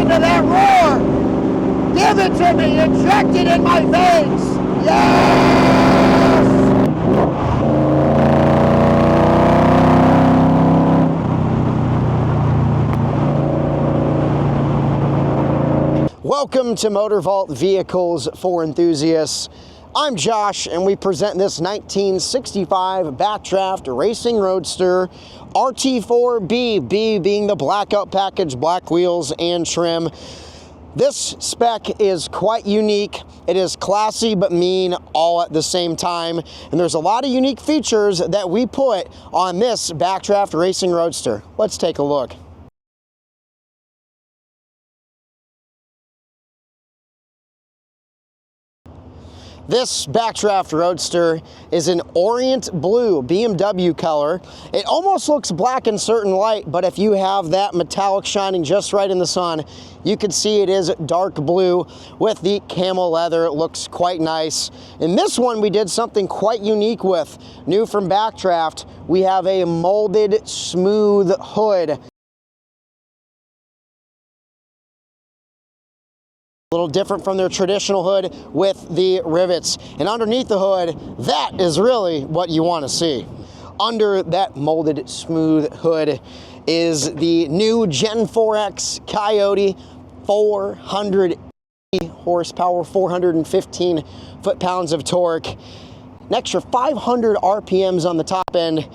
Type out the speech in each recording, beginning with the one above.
Listen to that roar. Give it to me. Inject it in my veins. Yes! Welcome to Motorvault Vehicles for Enthusiasts. I'm Josh, and we present this 1965 Backdraft Racing Roadster RT4B, B being the blackout package, black wheels and trim. This spec is quite unique. It is classy but mean all at the same time, and there's a lot of unique features that we put on this Backdraft Racing Roadster. Let's take a look. This Backdraft Roadster is an Orient Blue BMW color. It almost looks black in certain light, but if you have that metallic shining just right in the sun, you can see it is dark blue with the camel leather. It looks quite nice. In this one, we did something quite unique with. New from Backdraft, we have a molded smooth hood. A little different from their traditional hood with the rivets. And underneath the hood, that is really what you want to see. Under that molded smooth hood is the new Gen 4X Coyote, 480 horsepower, 415 foot-pounds of torque, an extra 500 RPMs on the top end.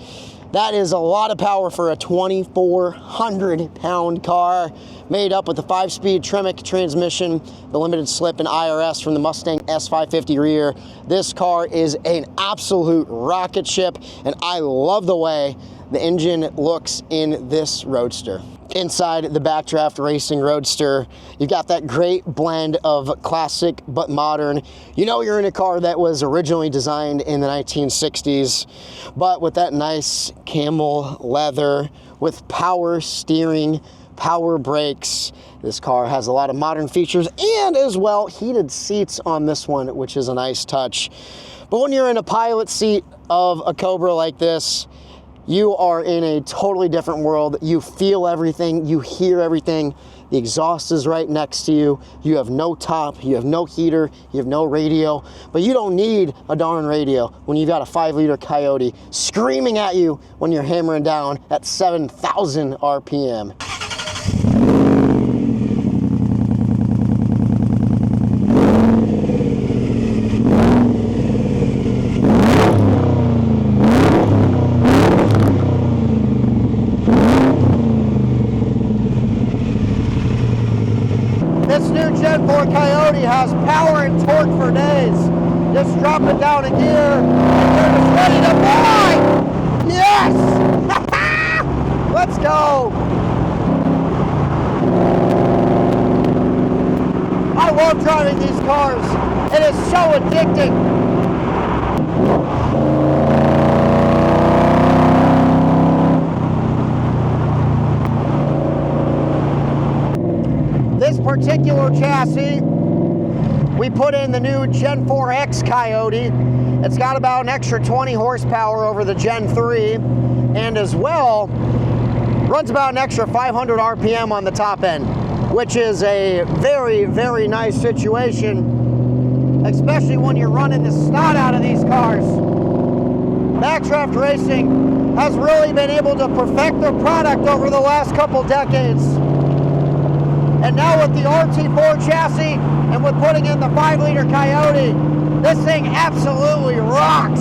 That is a lot of power for a 2,400-pound car, made up with a 5-speed Tremec transmission, the limited slip and IRS from the Mustang S550 rear. This car is an absolute rocket ship, and I love the way the engine looks in this Roadster. Inside the Backdraft Racing Roadster, you've got that great blend of classic but modern. You know you're in a car that was originally designed in the 1960s, but with that nice camel leather, with power steering, power brakes. This car has a lot of modern features and as well heated seats on this one, which is a nice touch. But when you're in a pilot seat of a Cobra like this, you are in a totally different world. You feel everything, you hear everything. The exhaust is right next to you. You have no top, you have no heater, you have no radio, but you don't need a darn radio when you've got a 5-liter Coyote screaming at you when you're hammering down at 7,000 RPM. This new Gen 4 Coyote has power and torque for days. Just drop it down a gear and you're just ready to fly! Yes! Let's go! I love driving these cars. It is so addicting. This particular chassis, we put in the new Gen 4X Coyote. It's got about an extra 20 horsepower over the Gen 3, and as well, runs about an extra 500 RPM on the top end, which is a very, very nice situation, especially when you're running the snot out of these cars. Backdraft Racing has really been able to perfect their product over the last couple decades. And now with the RT4 chassis and with putting in the 5-liter Coyote, this thing absolutely rocks.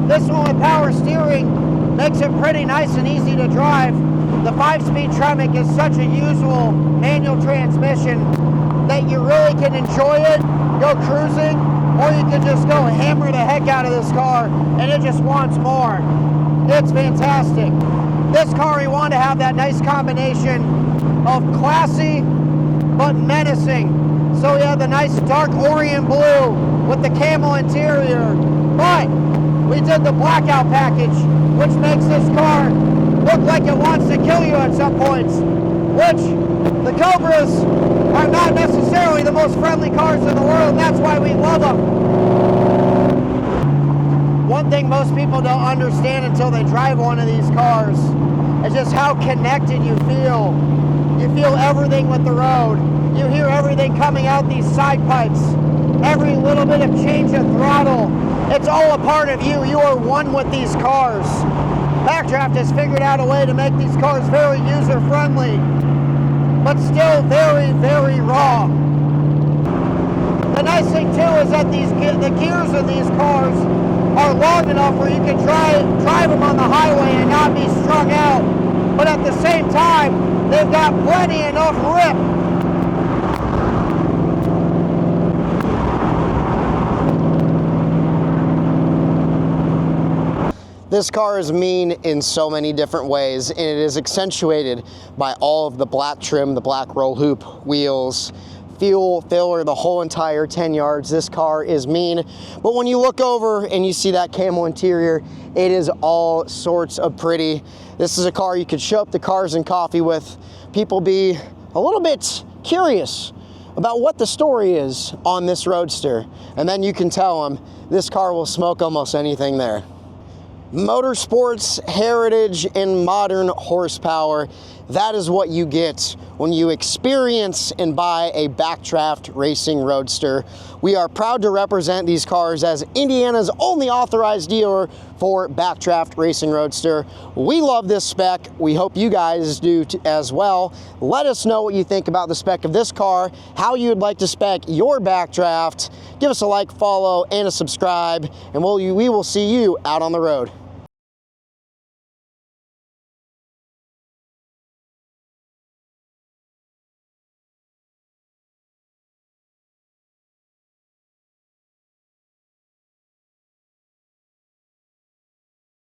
This one with power steering makes it pretty nice and easy to drive. The 5-speed Tremec is such a usual manual transmission that you really can enjoy it, go cruising, or you can just go hammer the heck out of this car and it just wants more. It's fantastic. This car, we want to have that nice combination of classy but menacing. So we have the nice dark Orient Blue with the camel interior, but we did the blackout package, which makes this car look like it wants to kill you at some points, which the Cobras are not necessarily the most friendly cars in the world, and that's why we love them. One thing most people don't understand until they drive one of these cars is just how connected you feel. You feel everything with the road. You hear everything coming out these side pipes. Every little bit of change of throttle. It's all a part of you. You are one with these cars. Backdraft has figured out a way to make these cars very user-friendly, but still very, very raw. The nice thing too is that the gears of these cars are long enough where you can drive them on the highway and not be strung out, but at the same time, they've got plenty enough rip. This car is mean in so many different ways, and it is accentuated by all of the black trim, the black roll hoop wheels, fuel filler, the whole entire 10 yards. This car is mean, but when you look over and you see that camel interior, it is all sorts of pretty. This is a car you could show up to Cars and Coffee with. People be a little bit curious about what the story is on this Roadster, and then you can tell them this car will smoke almost anything there. Motorsports, heritage, and modern horsepower. That is what you get when you experience and buy a Backdraft Racing Roadster. We are proud to represent these cars as Indiana's only authorized dealer for Backdraft Racing Roadster. We love this spec. We hope you guys do as well. Let us know what you think about the spec of this car, how you'd like to spec your Backdraft. Give us a like, follow, and a subscribe, and we will see you out on the road.